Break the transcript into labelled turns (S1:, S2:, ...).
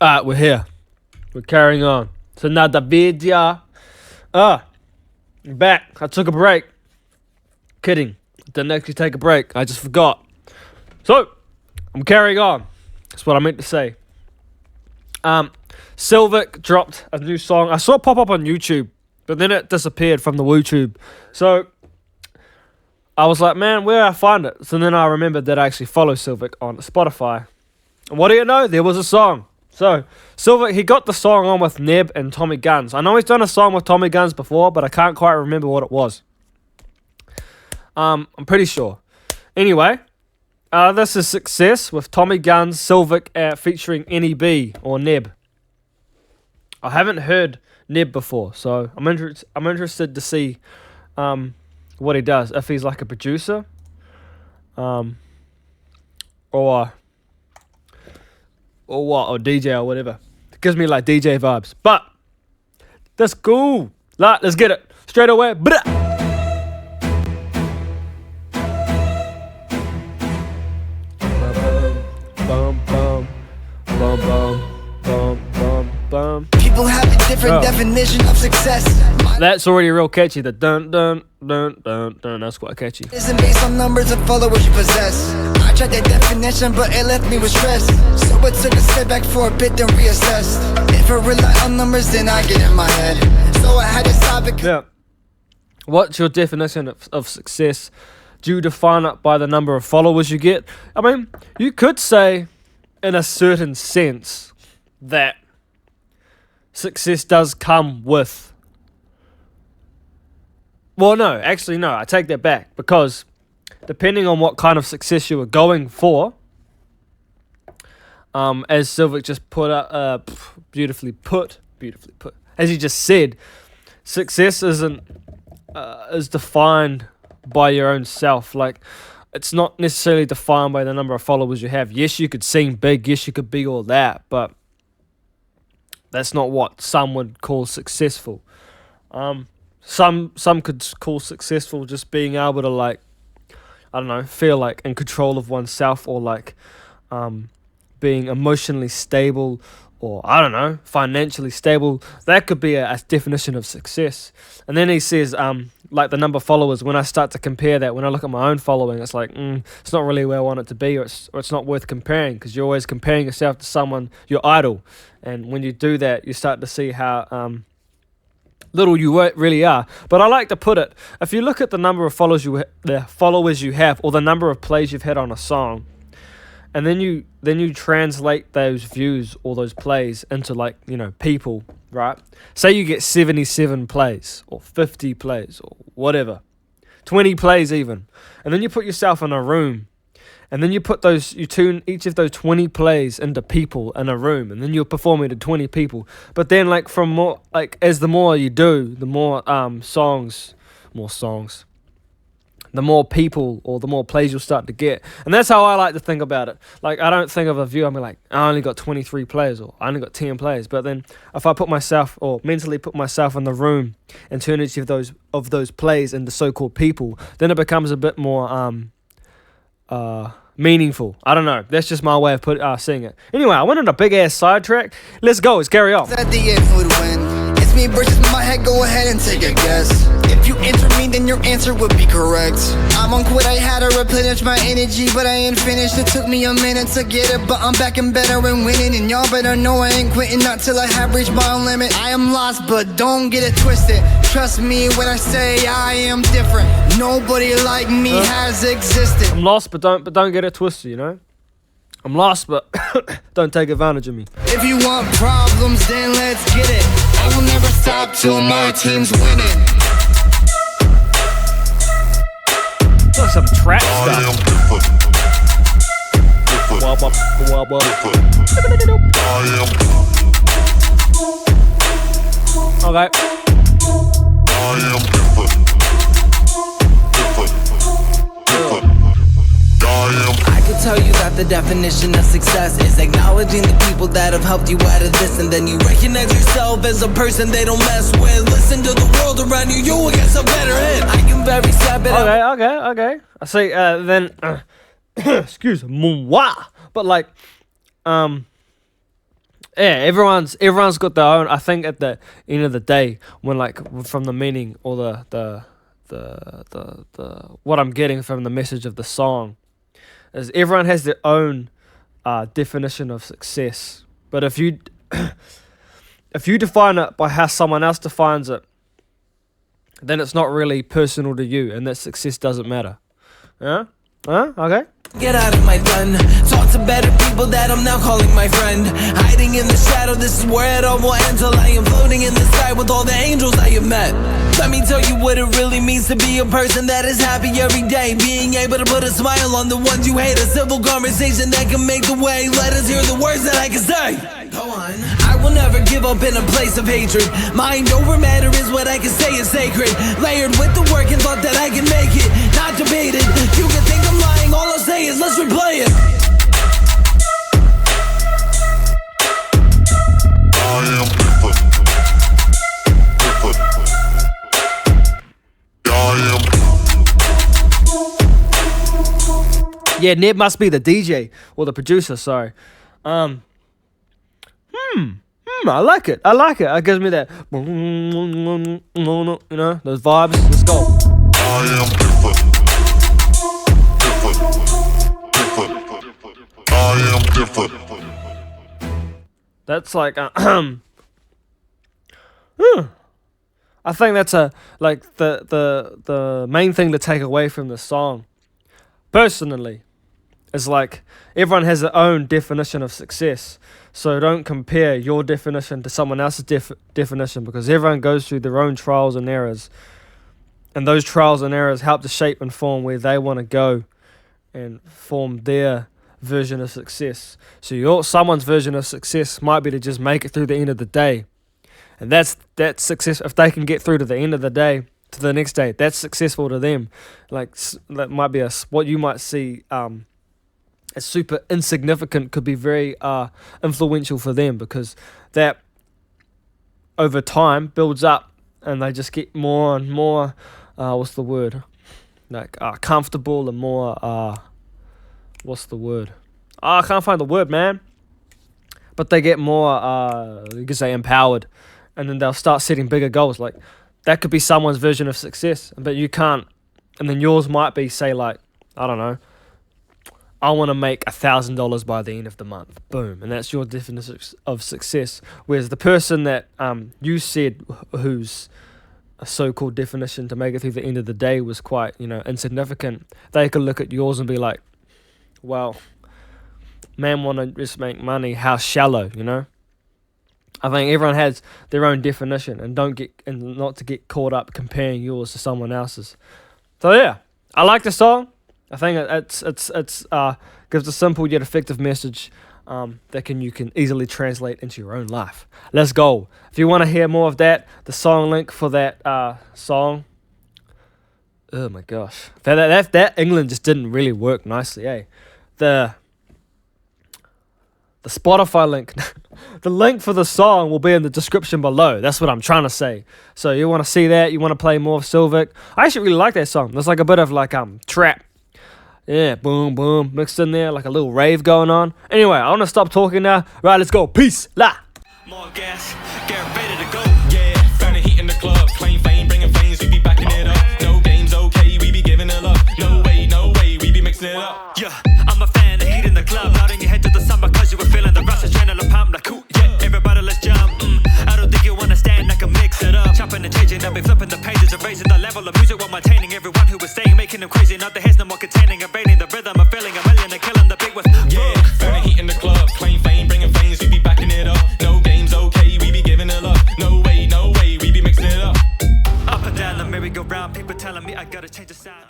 S1: Alright, we're here. We're carrying on. It's another video. Back. I took a break. Kidding. Didn't actually take a break. I just forgot. So, I'm carrying on. That's what I meant to say. SILVIC dropped a new song. I saw it pop up on YouTube, but then it disappeared from the YouTube. So, I was like, man, where do I find it? So then I remembered that I actually follow SILVIC on Spotify. And what do you know? There was a song. So, SILVIC, he got the song on with N.E.B and Tommygunnz. I know he's done a song with Tommygunnz before, but I can't quite remember what it was. I'm pretty sure. Anyway, this is Success with Tommygunnz, SILVIC featuring N.E.B or N.E.B. I haven't heard N.E.B before, so I'm interested to see what he does. If he's like a producer, or what, or DJ or whatever. It gives me like DJ vibes. But that's cool. Like, let's get it straight away. Blah.
S2: People have a different definition of success.
S1: That's already real catchy. The dun dun dun dun dun. That's quite catchy.
S2: Isn't based on numbers of followers you possess. I tried that definition, but it left me with stress. So I took a step back for a bit, then reassessed. If I rely on numbers, then I get in my head. So I had to stop it.
S1: Yeah. What's your definition of success? Do you define it by the number of followers you get? I mean, you could say, in a certain sense, that success does come with... Well, no, actually, no, I take that back. Because depending on what kind of success you were going for, as SILVIC just put up, beautifully put, as he just said, success is defined by your own self. Like, it's not necessarily defined by the number of followers you have. Yes, you could seem big, yes, you could be all that, but that's not what some would call successful. Some could call successful just being able to, like, I don't know, feel like in control of oneself, or like being emotionally stable, or I don't know, financially stable. That could be a definition of success. And then he says, like the number of followers, when I start to compare that, when I look at my own following, it's like, it's not really where I want it to be, or it's not worth comparing, because you're always comparing yourself to someone, your idol. And when you do that, you start to see how little you really are. But I like to put it, if you look at the number of followers you have, or the number of plays you've had on a song, and then you translate those views or those plays into, like, you know, people, right? Say you get 77 plays, or 50 plays, or whatever, 20 plays even, and then you put yourself in a room, and then you tune each of those 20 plays into people in a room, and then you're performing to 20 people. But then, like, as the more you do, the more songs, the more people or the more plays you'll start to get. And that's how I like to think about it. Like, I don't think of a view, I'm like, I only got 23 plays, or I only got 10 plays. But then if I put myself, or mentally put myself in the room and turn each of those plays into so-called people, then it becomes a bit more meaningful. I don't know. That's just my way of seeing it. Anyway, I went on a big-ass sidetrack. Let's go. Let's carry on.
S2: At the end, who would win? It's me versus my head. Go ahead and take a guess. If you enter me, then your answer would be correct. I'm on quit. I had to replenish my energy, but I ain't finished. It took me a minute to get it, but I'm back and better and winning. And y'all better know I ain't quitting, not till I have reached my own limit. I am lost, but don't get it twisted. Trust me when I say I am different. Nobody like me has existed.
S1: I'm lost, but don't get it twisted, you know? I'm lost, but don't take advantage of me.
S2: If you want problems, then let's get it. I will never stop till my team's winning.
S1: That's some trap stuff. Okay.
S3: I can tell you that the definition of success is acknowledging the people that have helped you out of this, and then you recognize yourself as a person they don't mess with. Listen to the world around you, you will get some better hit. I can very step it up.
S1: Okay. I say, then, excuse moi, but like, Yeah, everyone's got their own. I think at the end of the day, when like from the meaning or the what I'm getting from the message of the song, is everyone has their own definition of success. But if you if you define it by how someone else defines it, then it's not really personal to you, and that success doesn't matter. Yeah? Okay.
S3: Get out of my den. Talk to better people that I'm now calling my friend. Hiding in the shadow, this is where it all will end. Till I am floating in the sky with all the angels I have met. Let me tell you what it really means to be a person that is happy every day. Being able to put a smile on the ones you hate. A simple conversation that can make the way. Let us hear the words that I can say. Go on. I will never give up in a place of hatred. Mind over matter is what I can say is sacred. Layered with the work and thought that I can make it. Not debated. You can think I'm lying. All I'll say is let's replay it.
S4: I am different.
S1: Yeah, N.E.B must be the DJ or the producer. Sorry. I like it. It gives me that, you know, those vibes. Let's go.
S4: I am different. I am different.
S1: That's like, I think that's like the main thing to take away from the song, personally, is like everyone has their own definition of success. So don't compare your definition to someone else's definition, because everyone goes through their own trials and errors, and those trials and errors help to shape and form where they want to go and form their version of success. So someone's version of success might be to just make it through the end of the day, and that's success. If they can get through to the end of the day, to the next day, that's successful to them. Like that might be what you might see as super insignificant could be very influential for them, because that over time builds up and they just get more and more what's the word, like comfortable and more what's the word, I can't find the word, man, but they get more you could say empowered, and then they'll start setting bigger goals. Like that could be someone's version of success, but you can't, and then yours might be, say, like, I don't know, I want to make $1,000 by the end of the month. Boom. And that's your definition of success. Whereas the person that you said whose so-called definition to make it through the end of the day was quite, insignificant, they could look at yours and be like, well, man want to just make money, how shallow, I think everyone has their own definition, and not to get caught up comparing yours to someone else's. So yeah, I like the song. I think it's gives a simple yet effective message that you can easily translate into your own life. Let's go. If you want to hear more of that, the song link for that song. Oh my gosh, that England just didn't really work nicely, eh? The Spotify link, the link for the song will be in the description below. That's what I'm trying to say. So you want to see that? You want to play more of SILVIC? I actually really like that song. There's like a bit of like trap. Yeah, boom, boom, mixed in there, like a little rave going on. Anyway, I want to stop talking now. Right, let's go. Peace. La.
S5: More gas, get ready to go. Yeah, burning heat in the club. Claim fame, bringing flames, we be backing it up. No games, okay, we be giving it up. No way, we be mixing it up. Yeah, I'm a fan of heat in the club. Nodding your head to the sun because you were feeling the rush. Adrenaline pump like cool. Yeah, everybody let's jump. I don't think you understand, I can mix it up. Chopping and changing, I'll be flipping the pages and raising the level of music while maintaining everyone who was staying, making them crazy. Not the heads, no more containing, evading the rhythm of feeling a million and killing the big with. Yeah, burning heat in the club. Claim fame, bringing flames, we be backing it up. No games, okay, we be giving it up. No way, we be mixing it up. Up and down the merry-go-round, people telling me I gotta change the sound.